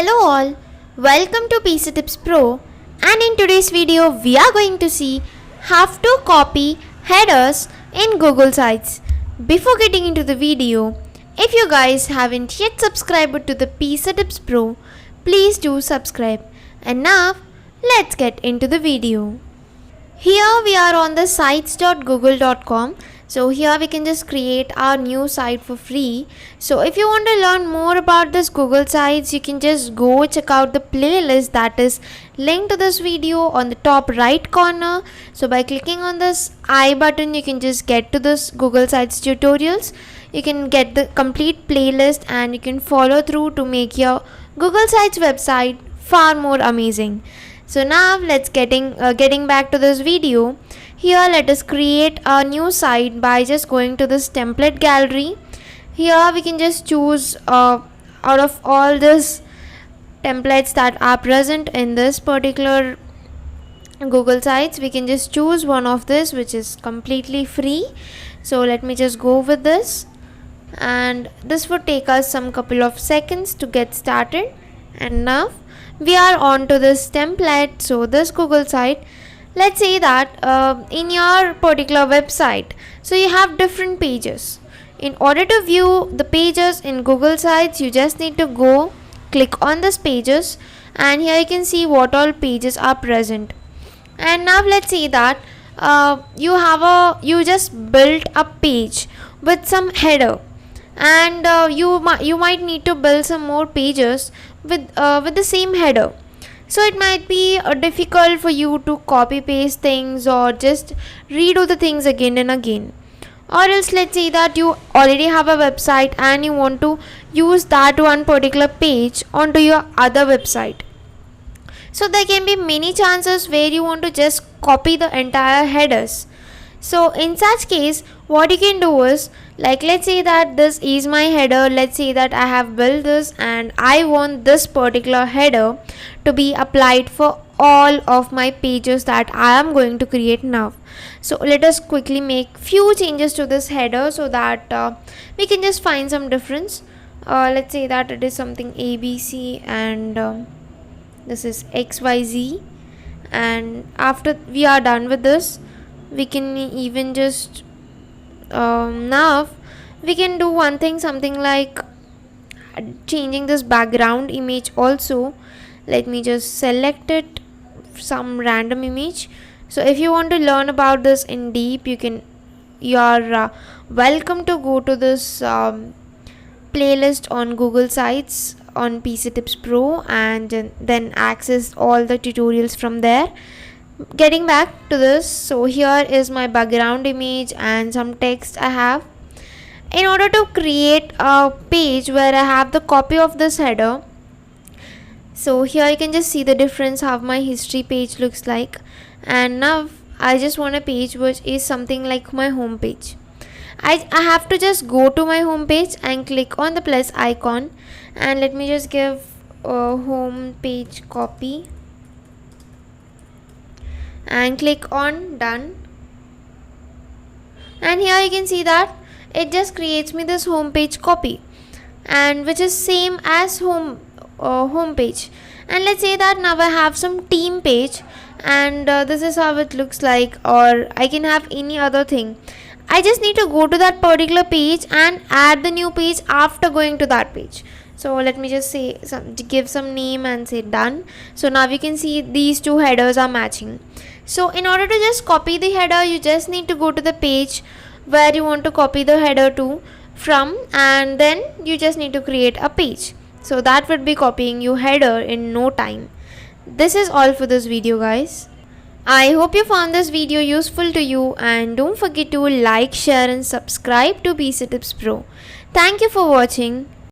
Hello all, welcome to PC Tips Pro, and in today's video we are going to see how to copy headers in Google Sites. Before getting into the video, if you guys haven't yet subscribed to the PC Tips Pro, please do subscribe. And now let's get into the video. Here we are on the sites.google.com. So here we can just create our new site for free. So if you want to learn more about this Google Sites, you can just go check out the playlist that is linked to this video on the top right corner. So by clicking on this I button, you can just get to this Google Sites tutorials. You can get the complete playlist and you can follow through to make your Google Sites website far more amazing. So now let's getting back to this video. Here let us create a new site by just going to this template gallery. Here we can just choose out of all these templates that are present in this particular Google Sites, we can just choose one of this which is completely free. So let me just go with this, and this would take us some couple of seconds to get started. And now we are on to this template. So this Google Site, let's say that in your particular website, so you have different pages. In order to view the pages in Google Sites, you just need to go click on this pages, and here you can see what all pages are present. And now let's say that you just built a page with some header, and you might need to build some more pages with the same header. So it might be difficult for you to copy paste things or just redo the things again and again. Or else let's say that you already have a website and you want to use that one particular page onto your other website. So there can be many chances where you want to just copy the entire headers. So in such case, what you can do is, like, let's say that this is my header. Let's say that I have built this and I want this particular header to be applied for all of my pages that I am going to create now. So let us quickly make few changes to this header so that we can just find some difference. Let's say that it is something ABC and this is XYZ, and after we are done with this, we can even just now we can do one thing, something like changing this background image also. Let me just select it, some random image. So if you want to learn about this in deep, you are welcome to go to this playlist on Google Sites on PC Tips Pro, and then access all the tutorials from there. Getting back to this, so here is my background image and some text I have. In order to create a page where I have the copy of this header, so here you can just see the difference how my history page looks like. And now I just want a page which is something like my home page. I have to just go to my home page and click on the plus icon, and let me just give a home page copy and click on done. And here you can see that it just creates me this home page copy, and which is same as home page. And let's say that now I have some team page, and this is how it looks like, or I can have any other thing. I just need to go to that particular page and add the new page after going to that page. So let me just say give some name and say done. So now we can see these two headers are matching. So in order to just copy the header, you just need to go to the page where you want to copy the header to from, and then you just need to create a page. So that would be copying your header in no time. This is all for this video, guys. I hope you found this video useful to you, and don't forget to like, share and subscribe to PC Tips Pro. Thank you for watching.